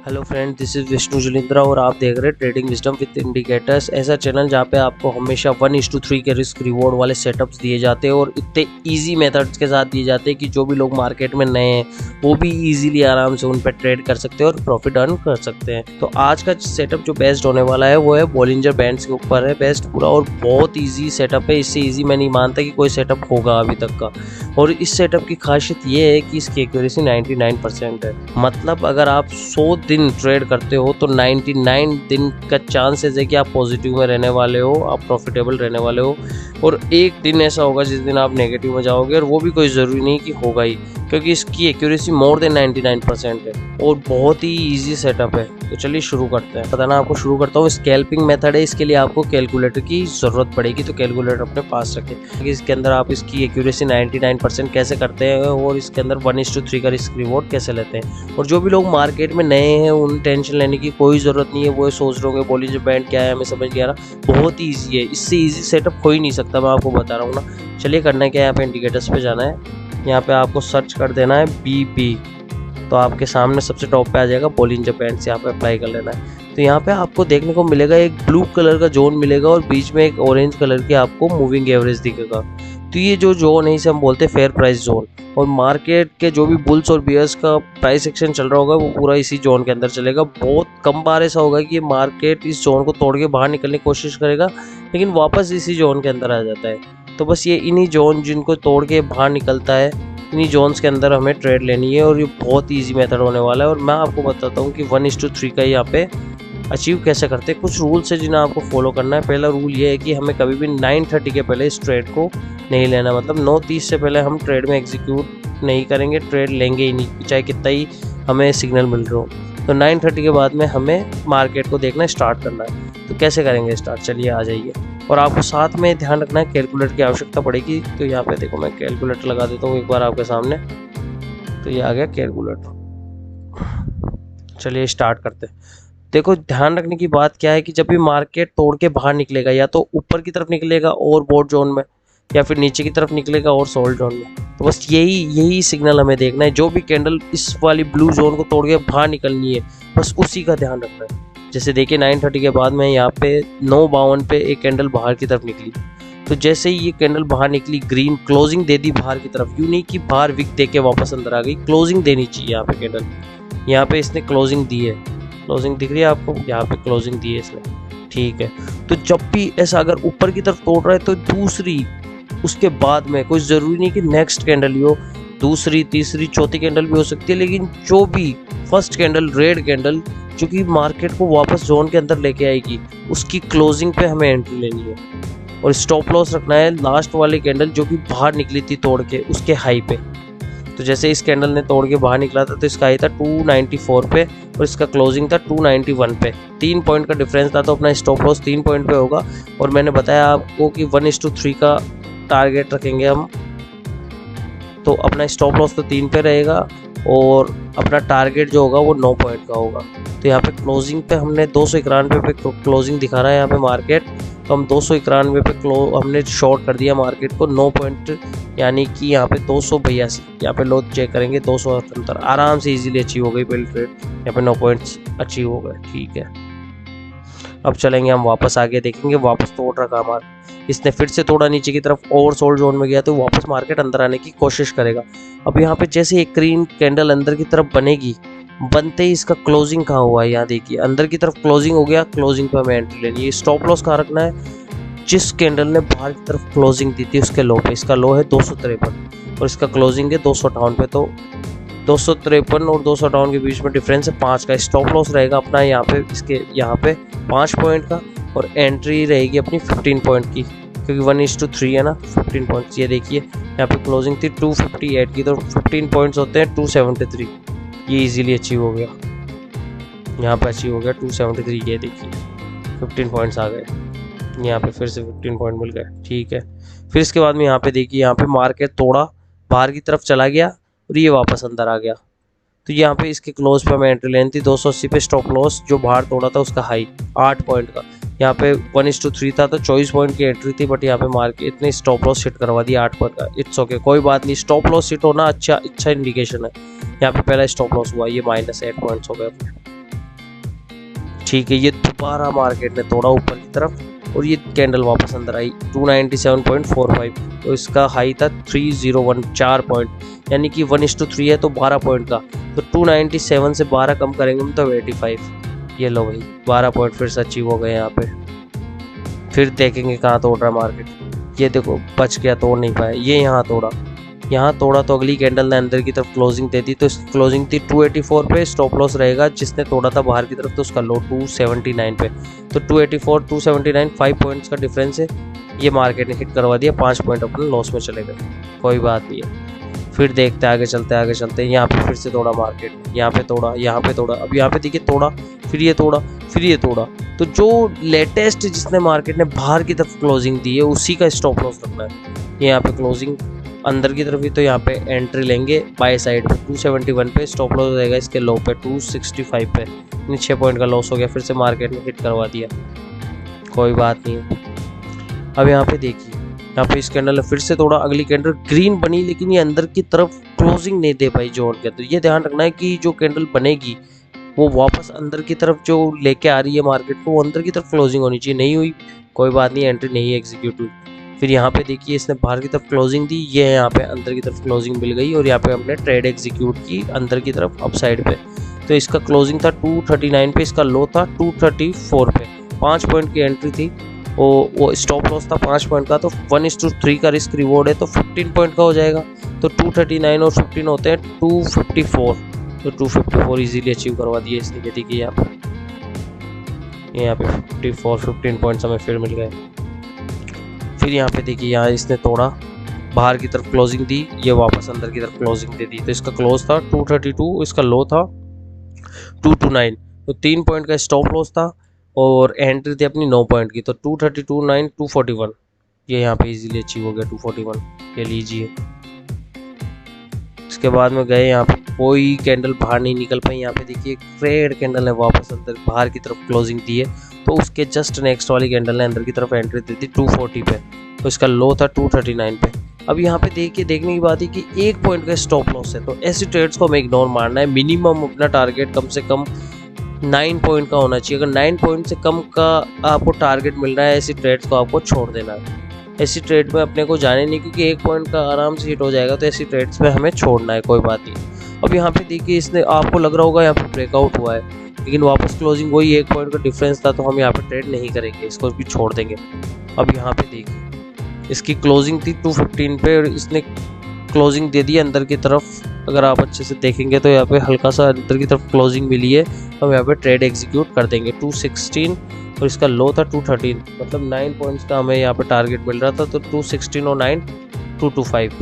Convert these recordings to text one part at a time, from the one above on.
Hello friend, this is Vishnu Julindra और आप देख रहे हैं ट्रेडिंग विजडम विद इंडिकेटर्स। ऐसा चैनल जहाँ पे आपको हमेशा 1:3 के रिस्क रिवॉर्ड वाले सेटअप्स दिए जाते हैं और इतने इजी मेथड्स के साथ दिए जाते हैं कि जो भी लोग मार्केट में नए हैं वो भी इजीली आराम से उन पर ट्रेड कर सकते हैं और प्रॉफिट अर्न कर सकते हैं। तो आज का सेटअप जो बेस्ट होने वाला है वो है बॉलिंजर बैंड्स के ऊपर है बेस्ट पूरा, और बहुत ईजी सेटअप है। इससे ईजी मैं नहीं मानता कि कोई सेटअप होगा अभी तक का। और इस सेटअप की खासियत ये है कि इसकी एक्यूरेसी 99% है। मतलब अगर आप 100 दिन ट्रेड करते हो तो 99 दिन का चांसेस है कि आप पॉजिटिव में रहने वाले हो, आप प्रॉफिटेबल रहने वाले हो। और एक दिन ऐसा होगा जिस दिन आप नेगेटिव में जाओगे, और वो भी कोई ज़रूरी नहीं कि होगा ही, क्योंकि इसकी एक्यूरेसी मोर देन 99% है और बहुत ही इजी सेटअप है। तो चलिए शुरू करते हैं। बताना आपको शुरू करता हूँ। स्कैल्पिंग मेथड है, इसके लिए आपको कैलकुलेटर की ज़रूरत पड़ेगी, तो कैलकुलेटर अपने पास रखें। इसके अंदर आप इसकी एक्यूरेसी 99% कैसे करते हैं और इसके अंदर 1:3 का रिस्क रिवॉर्ड कैसे लेते हैं। और जो भी लोग मार्केट में नए हैं उन टेंशन लेने की कोई ज़रूरत नहीं है। वो सोच रहे होंगे बॉलिंजर बैंड क्या है, हमें समझ नहीं आ रहा। बहुत ही ईजी है, इससे ईजी सेटअप हो ही नहीं सकता, मैं आपको बता रहा हूँ ना। चलिए करना है क्या, यहाँ पे इंडिकेटर्स पे जाना है। यहाँ पे आपको सर्च कर देना है BP, तो आपके सामने सबसे टॉप पे आ जाएगा बॉलिंजर बैंड, यहाँ पे अप्लाई कर लेना है। तो यहाँ पे आपको देखने को मिलेगा एक ब्लू कलर का जोन मिलेगा और बीच में एक ऑरेंज कलर की आपको मूविंग एवरेज दिखेगा। तो ये जो जोन है इसे हम बोलते हैं फेयर प्राइस जोन। और मार्केट के जो भी बुल्स और बियर्स का प्राइस एक्शन चल रहा होगा वो पूरा इसी जोन के अंदर चलेगा। बहुत कम बार ऐसा होगा कि ये मार्केट इस जोन को तोड़ के बाहर निकलने की कोशिश करेगा, लेकिन वापस इसी जोन के अंदर आ जाता है। तो बस ये इन्हीं जोन जिनको तोड़ के बाहर निकलता है, इन्हीं जोन्स के अंदर हमें ट्रेड लेनी है। और ये बहुत ईजी मेथड होने वाला है और मैं आपको बताता हूँ कि 1:3 का यहाँ पे अचीव कैसे करते हैं। कुछ रूल्स है जिन्हें आपको फॉलो करना है। पहला रूल ये है कि हमें कभी भी 9:30 के पहले इस ट्रेड को नहीं लेना, मतलब 9:30 से पहले हम ट्रेड में एग्जीक्यूट नहीं करेंगे, ट्रेड लेंगे ही नहीं, चाहे कितना ही हमें सिग्नल मिल रहा हो। तो 9:30 के बाद में हमें मार्केट को देखना स्टार्ट करना है। तो कैसे करेंगे स्टार्ट, चलिए आ जाइए। और आपको साथ में ध्यान रखना है कैलकुलेटर की आवश्यकता पड़ेगी। तो यहाँ पे देखो मैं कैलकुलेटर लगा देता हूँ एक बार आपके सामने। तो ये आ गया कैलकुलेटर। चलिए स्टार्ट करते हैं। देखो ध्यान रखने की बात क्या है कि जब भी मार्केट तोड़ के बाहर निकलेगा, या तो ऊपर की तरफ निकलेगा और बोट जोन में, या फिर नीचे की तरफ निकलेगा और सोल्ड जोन में। तो बस यही सिग्नल हमें देखना है। जो भी कैंडल इस वाली ब्लू जोन को तोड़ के बाहर निकलनी है, बस उसी का ध्यान रखना है। जैसे देखिए 9:30 के बाद में यहाँ पे 9:52 पे एक कैंडल बाहर की तरफ निकली। तो जैसे ही ये कैंडल बाहर निकली, ग्रीन क्लोजिंग दे दी बाहर की तरफ। यूँ नहीं कि बाहर विक दे के वापस अंदर आ गई, क्लोजिंग देनी चाहिए यहाँ पे कैंडल। यहाँ पे इसने क्लोजिंग दी है, क्लोजिंग दिख रही है आपको, यहाँ पे क्लोजिंग दी है इसने, ठीक है। तो जब भी ऐसा अगर ऊपर की तरफ तोड़ रहा है तो दूसरी, उसके बाद में कोई ज़रूरी नहीं कि नेक्स्ट कैंडल ही हो, दूसरी तीसरी चौथी कैंडल भी हो सकती है, लेकिन जो भी फर्स्ट कैंडल, रेड कैंडल जो कि मार्केट को वापस जोन के अंदर लेके आएगी, उसकी क्लोजिंग पे हमें एंट्री लेनी है। और स्टॉप लॉस रखना है लास्ट वाली कैंडल जो कि बाहर निकली थी तोड़ के, उसके हाई पे। तो जैसे इस कैंडल ने तोड़ के बाहर निकला था तो इसका हाई था 294 पे और इसका क्लोजिंग था 291 पे। 3 पॉइंट का डिफरेंस था, तो अपना स्टॉप लॉस 3 पॉइंट पे होगा। और मैंने बताया आपको कि 1:3 का टारगेट रखेंगे हम, तो अपना स्टॉप लॉस तो 3 पे रहेगा और अपना टारगेट जो होगा वो 9 पॉइंट का होगा। तो यहाँ पे क्लोजिंग पे हमने 291 पे क्लोजिंग दिखा रहा है यहाँ पे मार्केट, तो हम 291 पे हमने शॉर्ट कर दिया मार्केट को 9 पॉइंट, यानी कि यहाँ पे 282। यहाँ पे लो चेक करेंगे 278, आराम से इजीली अचीव हो गई पहली ट्रेड। यहाँ पे 9 पॉइंट्स अचीव हो गए, ठीक है। अब चलेंगे हम वापस आगे, देखेंगे वापस तोड़ रखा हमारा, इसने फिर से थोड़ा नीचे की तरफ ओवर सोल्ड जोन में गया तो वापस मार्केट अंदर आने की कोशिश करेगा। अब यहाँ पे जैसे एक ग्रीन कैंडल अंदर की तरफ बनेगी, बनते ही इसका क्लोजिंग कहाँ हुआ है, यहाँ देखिए अंदर की तरफ क्लोजिंग हो गया। क्लोजिंग पे हमें एंट्री लेनी है। स्टॉप लॉस कहाँ रखना है, जिस कैंडल ने बाहर की तरफ क्लोजिंग दी थी उसके लो पे। इसका लो है 253 और इसका क्लोजिंग है 258 पे। तो 253 और 258 के बीच में डिफरेंस है 5 का। स्टॉप लॉस रहेगा अपना यहाँ पे, इसके यहाँ पे 5 पॉइंट का, और एंट्री रहेगी अपनी 15 पॉइंट की, क्योंकि 1:3 है ना, 15 पॉइंट्स। ये देखिए यहाँ पे क्लोजिंग थी 258 की, तो 15 पॉइंट्स होते हैं 273। ये इजीली अचीव हो गया, यहाँ पे अचीव हो गया 273। ये देखिए 15 पॉइंट्स आ गए, यहाँ पे फिर से 15 पॉइंट मिल गए, ठीक है। फिर इसके बाद में यहाँ पे देखिए, यहाँ पे मार्केट थोड़ा बाहर की तरफ चला गया और ये वापस अंदर आ गया। तो यहाँ पे इसके क्लोज पे हमें एंट्री लेनी थी 280 पे। स्टॉप लॉस जो बाहर तोड़ा था उसका हाई 8 पॉइंट का। यहाँ पे 1:3 था तो 24 पॉइंट की एंट्री थी, बट यहाँ पे मार्केट इतने स्टॉप लॉस हिट करवा दिया 8 पॉइंट का। इट्स ओके, कोई बात नहीं। स्टॉप लॉस हिट होना अच्छा इंडिकेशन है। यहाँ पे पहला स्टॉप लॉस हुआ, ये -8 पॉइंट्स हो गए अपने। ठीक है, ये दोबारा मार्केट ने तोड़ा ऊपर की तरफ और ये कैंडल वापस अंदर आई 297.45। तो इसका हाई था 301, 4 पॉइंट, यानी कि 1:3 है तो 12 पॉइंट का। तो 297 से 12 कम करेंगे हम तो 85। ये लो भाई 12 पॉइंट फिर से अचीव हो गए यहाँ पे। फिर देखेंगे कहाँ तोड़ रहा मार्केट। ये देखो बच गया, तोड़ नहीं पाया, ये यहाँ तोड़ा तो अगली कैंडल ने अंदर की तरफ क्लोजिंग दे दी। तो इसकी क्लोजिंग थी 284 पे, स्टॉप लॉस रहेगा जिसने तोड़ा था बाहर की तरफ तो उसका लो 279 पे। तो 284 279 5 पॉइंट्स का डिफरेंस है। ये मार्केट ने हिट करवा दिया, 5 पॉइंट अपने लॉस में चले गए, कोई बात नहीं है। फिर देखते आगे चलते यहाँ पे फिर से तोड़ा मार्केट, यहाँ पे तोड़ा, अब यहाँ पे देखिए तोड़ा, फिर ये तोड़ा। तो जो लेटेस्ट जिसने मार्केट ने बाहर की तरफ क्लोजिंग दी है उसी का स्टॉप लॉस रखना है। ये यहाँ पे क्लोजिंग अंदर की तरफ ही, तो यहाँ पे एंट्री लेंगे बाय साइड पे 271 पे, स्टॉप लॉस रहेगा इसके लो पे 265 पे। 6 पॉइंट का लॉस हो गया, फिर से मार्केट ने हिट करवा दिया, कोई बात नहीं है। अब यहाँ पे देखिए, यहाँ पे इस कैंडल ने फिर से तोड़ा, अगली कैंडल ग्रीन बनी लेकिन ये अंदर की तरफ क्लोजिंग नहीं दे पाई जोन के अंदर। ये ध्यान रखना है कि जो कैंडल बनेगी वो वापस अंदर की तरफ जो लेके आ रही है मार्केट को, वो अंदर की तरफ क्लोजिंग होनी चाहिए। नहीं हुई, कोई बात नहीं, एंट्री नहीं एग्जीक्यूट हुई। फिर यहाँ पे देखिए इसने बाहर की तरफ क्लोजिंग दी, ये यहाँ पे अंदर की तरफ क्लोजिंग मिल गई और यहाँ पे हमने ट्रेड एग्जीक्यूट की अंदर की तरफ अप साइड पे। तो इसका क्लोजिंग था 239 पे, इसका लो था 234 पे, 5 पॉइंट की एंट्री थी। वो स्टॉप लॉस था 5 पॉइंट का, तो 1:3 का रिस्क रिवॉर्ड है तो 15 पॉइंट का हो जाएगा। तो 239 और 15 होते हैं 254, तो 254 इजीली अचीव करवा दिया इसने। ये देखिए यहाँ पे 15 पॉइंट्स हमें फिर मिल गए। फिर यहाँ पे देखिए, यहाँ इसने तोड़ा, बाहर की तरफ क्लोजिंग दी, ये वापस अंदर की तरफ क्लोजिंग दे दी। तो इसका क्लोज था 232, इसका लो था 229, तो 3 पॉइंट का स्टॉप लॉस था और एंट्री थी अपनी 9 पॉइंट की। तो 232.9 241, ये यहाँ पे इजीली अचीव हो गया 241, ये लीजिए। इसके बाद में गए, यहाँ पे कोई कैंडल बाहर नहीं निकल पाई। यहाँ पे देखिए रेड कैंडल ने वापस अंदर बाहर की तरफ क्लोजिंग दी है, तो उसके जस्ट नेक्स्ट वाली कैंडल ने अंदर की तरफ एंट्री दी थी 240 पे, तो इसका लो था 239 पे। अब यहाँ पे देखिए, देखने की बात है कि 1 पॉइंट का स्टॉप लॉस है, तो ऐसी ट्रेड्स को हमें इग्नोर मारना है। मिनिमम अपना टारगेट कम से कम 9 पॉइंट का होना चाहिए। अगर 9 पॉइंट से कम का आपको टारगेट मिल रहा है, ऐसी ट्रेड्स को आपको छोड़ देना है। ऐसी ट्रेड में अपने को जाने नहीं, क्योंकि 1 पॉइंट का आराम से हिट हो जाएगा, तो ऐसी ट्रेड्स में हमें छोड़ना है, कोई बात नहीं। अब यहाँ पे देखिए, इसने आपको लग रहा होगा यहाँ पे ब्रेकआउट हुआ है, लेकिन वापस क्लोजिंग वही 1 पॉइंट का डिफरेंस था, तो हम यहाँ पे ट्रेड नहीं करेंगे, इसको भी छोड़ देंगे। अब यहाँ पे देखिए, इसकी क्लोजिंग थी 215 पे और इसने क्लोजिंग दे दी अंदर की तरफ। अगर आप अच्छे से देखेंगे तो यहाँ पे हल्का सा अंदर की तरफ क्लोजिंग मिली है, हम यहाँ पे ट्रेड एग्जीक्यूट कर देंगे 216 और इसका लो था 213, मतलब 9 पॉइंट्स का हमें यहाँ पे टारगेट मिल रहा था। तो 216 और 9 225,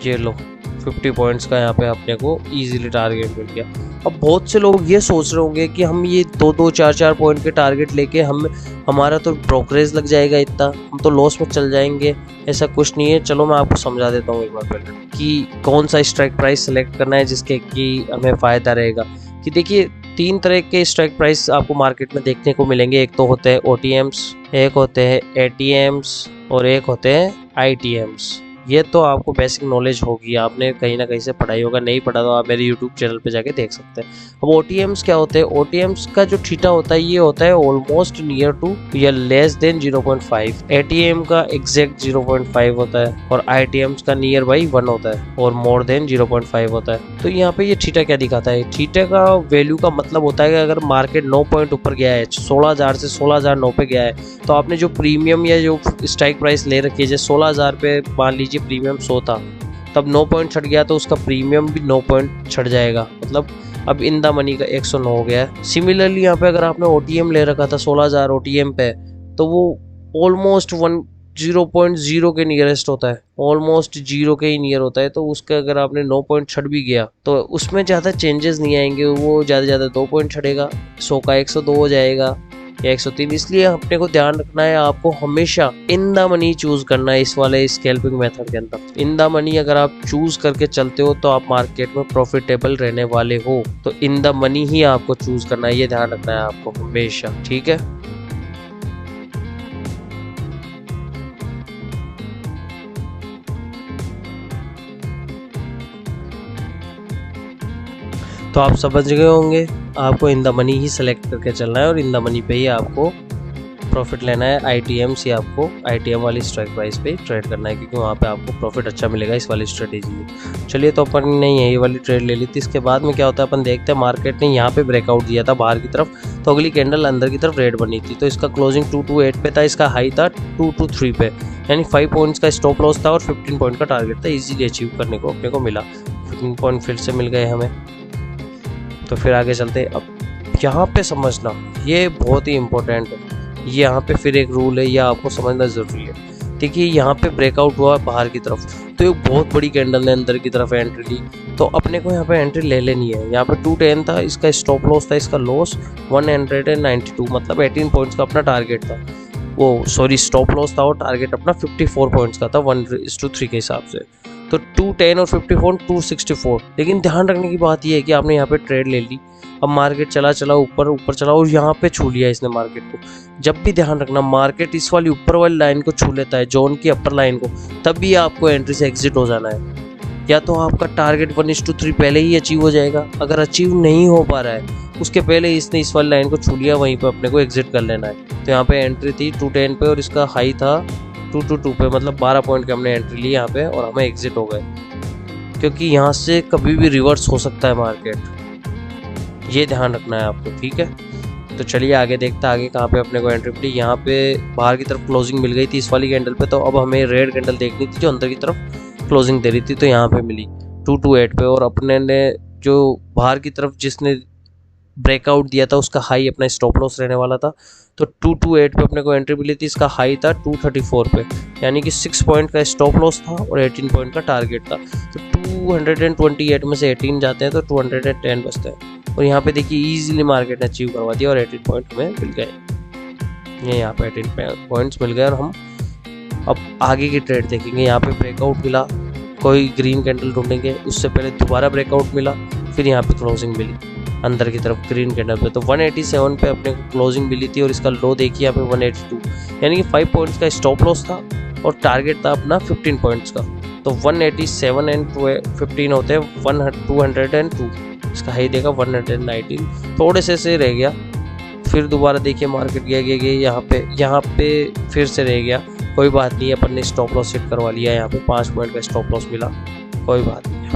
ये लो 50 पॉइंट्स का यहाँ पे अपने को इजीली टारगेट मिल गया। अब बहुत से लोग ये सोच रहे होंगे कि हम ये 2-2 4-4 पॉइंट के टारगेट लेके हमारा तो ब्रोकरेज लग जाएगा इतना, हम तो लॉस में चल जाएंगे। ऐसा कुछ नहीं है, चलो मैं आपको समझा देता हूँ एक बार पहले कि कौन सा स्ट्राइक प्राइस सेलेक्ट करना है जिसके कि हमें फ़ायदा रहेगा। कि देखिए, 3 तरह के स्ट्राइक प्राइस आपको मार्केट में देखने को मिलेंगे। एक तो होते हैं OTMs, एक होते हैं ATMs और एक होते हैं ITMs। ये तो आपको बेसिक नॉलेज होगी, आपने कहीं ना कहीं से पढ़ाई होगा, नहीं पढ़ा तो आप मेरे यूट्यूब चैनल पे जाके देख सकते हैं। अब OTMs क्या होते हैं? OTMs का जो थीटा होता है ये होता है ऑलमोस्ट नियर टू या लेस देन 0.5। ATM का एग्जैक्ट 0.5 होता है और ITMs का नियर बाई 1 होता है और मोर देन 0.5 होता है। तो यहाँ पे ये थीटा क्या दिखाता है? थीटा का वैल्यू का मतलब होता है कि अगर मार्केट 9 पॉइंट ऊपर गया है, 16,000 से 16,009 पे गया है, तो आपने जो प्रीमियम या जो स्ट्राइक प्राइस ले रखी है, जैसे 16,000 पे मान लीजिए प्रीमियम 100 था, तब 9 पॉइंट छट गया तो उसका प्रीमियम भी 9 पॉइंट छट जाएगा, मतलब अब इन द मनी का 109 हो गया है। सिमिलरली यहाँ पे अगर आपने OTM ले रखा था 16,000 OTM पे, तो वो ऑलमोस्ट 0.0 के नियरेस्ट होता है, ऑलमोस्ट 0 के ही नियर होता है। तो उसका अगर आपने 9 पॉइंट छट भी गया तो उसमें ज़्यादा चेंजेस नहीं आएंगे, वो ज़्यादा 2 पॉइंट छटेगा, 100 का 102 हो जाएगा या 103। इसलिए अपने को ध्यान रखना है, आपको हमेशा इन द मनी चूज करना है इस वाले स्कैल्पिंग मेथड के अंदर। इन द मनी अगर आप चूज करके चलते हो तो आप मार्केट में प्रॉफिटेबल रहने वाले हो, तो इन द मनी ही आपको चूज करना है, ये ध्यान रखना है आपको हमेशा, ठीक है। तो आप समझ गए होंगे आपको in the money he select करके चलना है और इन द मनी पे ही आपको प्रॉफिट लेना है। आईटीएम से आपको आईटीएम वाली स्ट्राइक प्राइस पे ट्रेड करना है, क्योंकि वहाँ पे आपको प्रॉफिट अच्छा मिलेगा इस वाली स्ट्रेटेजी में। चलिए, तो अपन ने यही वाली ट्रेड ले ली थी। इसके बाद में क्या होता है अपन देखते हैं, मार्केट ने यहाँ पे ब्रेकआउट दिया था बाहर की तरफ, तो अगली कैंडल अंदर की तरफ रेड बनी थी। तो इसका क्लोजिंग 228 पे था, इसका हाई था 223 पे, यानी 5 पॉइंट्स का स्टॉप लॉस था और 15 पॉइंट का टारगेट था। इजीली अचीव करने को अपने को मिला, 15 पॉइंट फिर से मिल गए हमें। तो फिर आगे चलते। अब यहाँ पे समझना ये बहुत ही इंपॉर्टेंट है, ये यहाँ पे फिर एक रूल है, यह आपको समझना ज़रूरी है। देखिए, यहाँ पे ब्रेकआउट हुआ बाहर की तरफ, तो एक बहुत बड़ी कैंडल ने अंदर की तरफ एंट्री ली, तो अपने को यहाँ पे एंट्री ले लेनी है। यहाँ पे 210 था, इसका स्टॉप लॉस था, इसका लॉस 192, मतलब 18 पॉइंट्स का अपना टारगेट था। वो सॉरी, स्टॉप लॉस था और टारगेट अपना 54 पॉइंट्स का था 1:3 के हिसाब से। तो 210 और 54 264। लेकिन ध्यान रखने की बात यह है कि आपने यहाँ पे ट्रेड ले ली, अब मार्केट चला ऊपर चला और यहाँ पे छू लिया इसने मार्केट को। जब भी ध्यान रखना, मार्केट इस वाली ऊपर वाली लाइन को छू लेता है, जोन की अपर लाइन को, तब भी आपको एंट्री से एग्जिट हो जाना है। या तो आपका टारगेट 1:3 पहले ही अचीव हो जाएगा, अगर अचीव नहीं हो पा रहा है उसके पहले इसने इस वाली लाइन को छू लिया, वहीं पे अपने को एग्जिट कर लेना है। तो यहाँ पे एंट्री थी 210 पे और इसका हाई था 222 पे, मतलब 12 पॉइंट की हमने एंट्री ली यहाँ पे और हमें एग्जिट हो गए, क्योंकि यहाँ से कभी भी रिवर्स हो सकता है मार्केट, ये ध्यान रखना है आपको, ठीक है। तो चलिए आगे देखते हैं आगे कहाँ पे अपने को एंट्री मिली। यहाँ पे बाहर की तरफ क्लोजिंग मिल गई थी इस वाली कैंडल पे, तो अब हमें रेड कैंडल देखनी थी जो अंदर की तरफ क्लोजिंग दे रही थी, तो यहाँ पे मिली 228 पे, और अपने ने जो बाहर की तरफ जिसने ब्रेकआउट दिया था उसका हाई अपना स्टॉप लॉस रहने वाला था, तो 228 पे अपने को एंट्री मिली थी, इसका हाई था 234 पे, यानी कि 6 पॉइंट का स्टॉप लॉस था और 18 पॉइंट का टारगेट था। तो 228 में से 18 जाते हैं तो 210 बचते हैं, और यहाँ पे देखिए इजीली मार्केट ने अचीव करवा दिया और 18 पॉइंट में मिल गए। ये यहाँ पे 18 पॉइंट्स मिल गए और हम अब आगे की ट्रेड देखेंगे। यहाँ पे ब्रेकआउट मिला, कोई ग्रीन कैंडल ढूंढेंगे, उससे पहले दोबारा ब्रेकआउट मिला, फिर यहाँ पे क्लोजिंग मिली अंदर की तरफ ग्रीन कैंडल पे, तो 187 पे अपने को क्लोजिंग मिली थी और इसका लो देखिए यहाँ पे 182, यानी कि 5 पॉइंट्स का स्टॉप लॉस था और टारगेट था अपना 15 पॉइंट्स का। तो 187 एंड 15 होते हैं 202, इसका हाई देगा 119, थोड़े से रह गया। फिर दोबारा देखिए मार्केट गया यहाँ पे फिर से रह गया, कोई बात नहीं, अपन ने स्टॉप लॉस सेट करवा लिया, यहाँ पे 5 पॉइंट का स्टॉप लॉस मिला, कोई बात नहीं।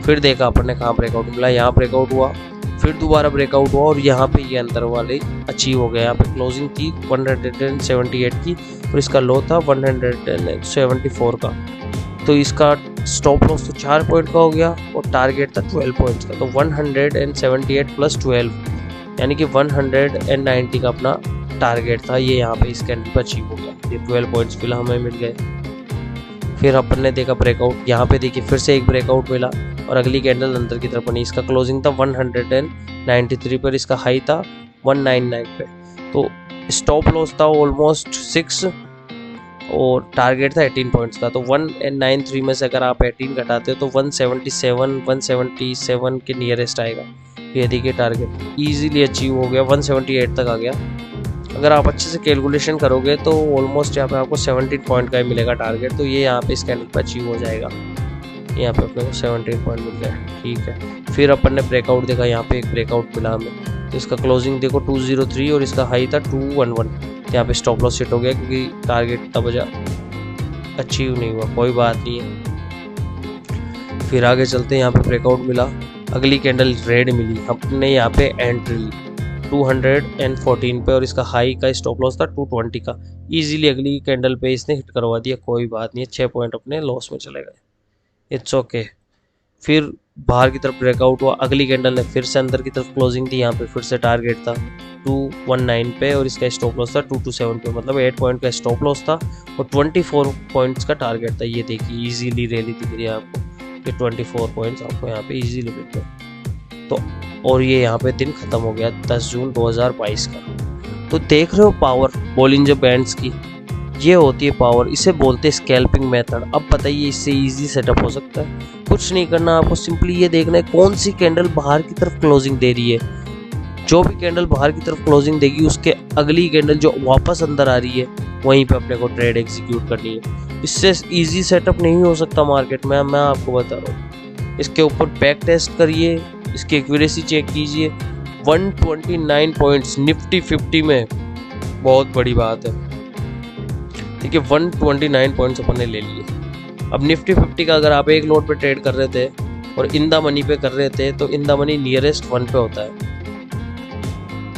फिर देखा अपन ने कहाँ ब्रेकआउट मिला, यहाँ ब्रेकआउट हुआ, फिर दोबारा ब्रेकआउट हुआ और यहाँ पे ये अंदर वाले अचीव हो गया। यहाँ पे क्लोजिंग थी 178 की और इसका लो था 174 का, तो इसका स्टॉप लॉस तो 4 पॉइंट का हो गया और टारगेट था 12 पॉइंट्स का, तो 178 प्लस 12 यानी कि 190 का अपना टारगेट था, ये यहाँ पे इस कैंडल पर अचीव हो गया, ये 12 पॉइंट्स फिलहाल हमें मिल गए। फिर अपन ने देखा ब्रेकआउट, यहाँ पे देखिए फिर से एक ब्रेकआउट मिला और अगली कैंडल अंदर की तरफ बनी, इसका क्लोजिंग था 193 पर, इसका हाई था 199 पे, तो स्टॉप लॉस था ऑलमोस्ट 6 और टारगेट था 18 पॉइंट्स का। तो 193 में से अगर आप 18 घटाते हो तो 177 के नियरेस्ट आएगा, ये देखिए टारगेट इजीली अचीव हो गया, 178 तक आ गया। अगर आप अच्छे से कैलकुलेशन करोगे तो ऑलमोस्ट यहाँ पे आपको 17 पॉइंट का ही मिलेगा टारगेट, तो ये यहाँ पे इस कैंडल पर अचीव हो जाएगा, यहाँ पे अपने को 17 पॉइंट मिल गया, ठीक है। फिर अपन ने ब्रेकआउट देखा, यहाँ पे एक ब्रेकआउट मिला हमें, तो इसका क्लोजिंग देखो 203 और इसका हाई था 211, यहाँ पे स्टॉप लॉस सेट हो गया क्योंकि टारगेट तब अचीव नहीं हुआ, कोई बात नहीं है। फिर आगे चलते हैं, यहाँ पे ब्रेकआउट मिला, अगली कैंडल रेड मिली, हमने यहाँ पे एंट्री ली 214 पे और इसका हाई का स्टॉप लॉस था 220 का, इजीली अगली कैंडल पे इसने हिट करवा दिया, कोई बात नहीं है, 6 पॉइंट अपने लॉस में चले गए, इट्स ओके। फिर बाहर की तरफ ब्रेकआउट हुआ, अगली कैंडल ने फिर से अंदर की तरफ क्लोजिंग थी, यहाँ पे फिर से टारगेट था 219 पे और इसका स्टॉप लॉस था 227 पे, मतलब 8 पॉइंट का स्टॉप लॉस था और 24 पॉइंट्स का टारगेट था, ये देखिए इजीली रैली दिख रही है आपको, ये 24 पॉइंट्स आपको यहाँ पे इजीली मिल गए। तो और ये यहाँ पे दिन खत्म हो गया 10 जून 2022 का। तो देख रहे हो पावर बोलिंजर बैंड्स की, ये होती है पावर, इसे बोलते हैं स्कैल्पिंग मेथड। अब बताइए इससे इजी सेटअप हो सकता है? कुछ नहीं करना, आपको सिंपली ये देखना है कौन सी कैंडल बाहर की तरफ क्लोजिंग दे रही है, जो भी कैंडल बाहर की तरफ क्लोजिंग देगी उसके अगली कैंडल जो वापस अंदर आ रही है वहीं पे अपने को ट्रेड एग्जीक्यूट करनी है। इससे इजी सेटअप नहीं हो सकता मार्केट में, मैं आपको बता रहा हूँ। इसके ऊपर बैक टेस्ट करिए, इसकी एक्यूरेसी चेक कीजिए, 129 पॉइंट्स निफ्टी 50 में, बहुत बड़ी बात है। ठीक है, 129 पॉइंट्स अपन ने ले लिए। अब निफ्टी 50 का अगर आप एक लोट पे ट्रेड कर रहे थे और इन द मनी पे कर रहे थे तो इन द मनी नियरेस्ट 1 पे होता है।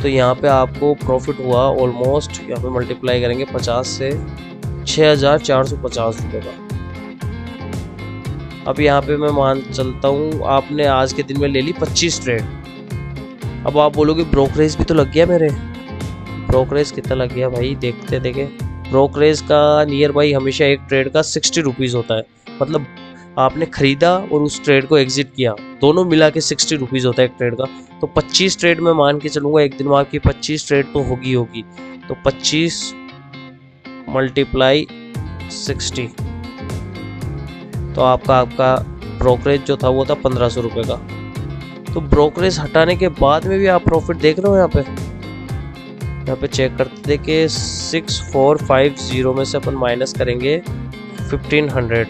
तो यहाँ पे आपको प्रॉफिट हुआ ऑलमोस्ट, यहाँ पे मल्टीप्लाई करेंगे 50 से 6450 रुपये का। अब यहाँ पे मैं मान चलता हूँ आपने आज के दिन में ले ली 25 ट्रेड। अब आप बोलोगे ब्रोकरेज भी तो लग गया मेरे। ब्रोकरेज कितना लग गया भाई, देखते देखे। ब्रोकरेज का नियर बाई हमेशा एक ट्रेड का 60 रुपीज़ होता है। मतलब आपने खरीदा और उस ट्रेड को एग्जिट किया, दोनों मिला के 60 रुपीज़ होता है एक ट्रेड का। तो 25 ट्रेड में मान के चलूँगा एक दिन में आपकी 25 ट्रेड तो होगी। तो 25 मल्टीप्लाई 60, तो आपका ब्रोकरेज जो था वो था 1500 रुपये का। तो ब्रोकरेज हटाने के बाद में भी आप प्रॉफिट देख रहे हो। यहाँ पे चेक करते थे कि 6450 में से अपन माइनस करेंगे 1500,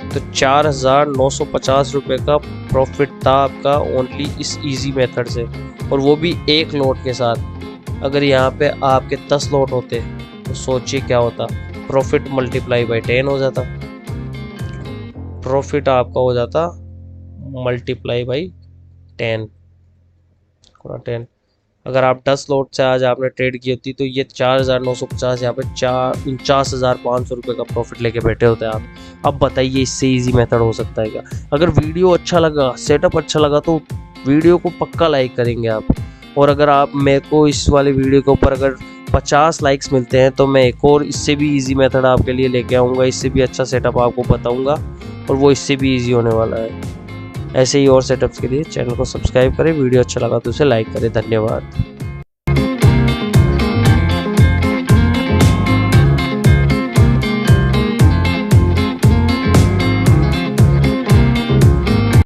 तो 4950 रुपये का प्रॉफिट था आपका ओनली इस इजी मेथड से, और वो भी एक लोट के साथ। अगर यहाँ पे आपके 10 लोट होते तो सोचिए क्या होता, प्रॉफिट मल्टीप्लाई बाई 10 हो जाता। प्रॉफिट आपका हो जाता मल्टीप्लाई बाई 10। अगर आप 10 लोट से आज आपने ट्रेड की होती तो ये 4950, यहाँ पे 49,500 रुपये का प्रॉफिट लेके बैठे होते आप। अब बताइए इससे इजी मेथड हो सकता है क्या? अगर वीडियो अच्छा लगा, सेटअप अच्छा लगा तो वीडियो को पक्का लाइक करेंगे आप। और अगर आप मेरे को इस वाले वीडियो के ऊपर अगर 50 लाइक्स मिलते हैं तो मैं एक और इससे भी इजी मेथड आपके लिए लेके आऊँगा, इससे भी अच्छा सेटअप आपको बताऊँगा, और वो इससे भी ईजी होने वाला है। ऐसे ही और सेटअप्स के लिए चैनल को सब्सक्राइब करें, वीडियो अच्छा लगा तो उसे लाइक करें। धन्यवाद।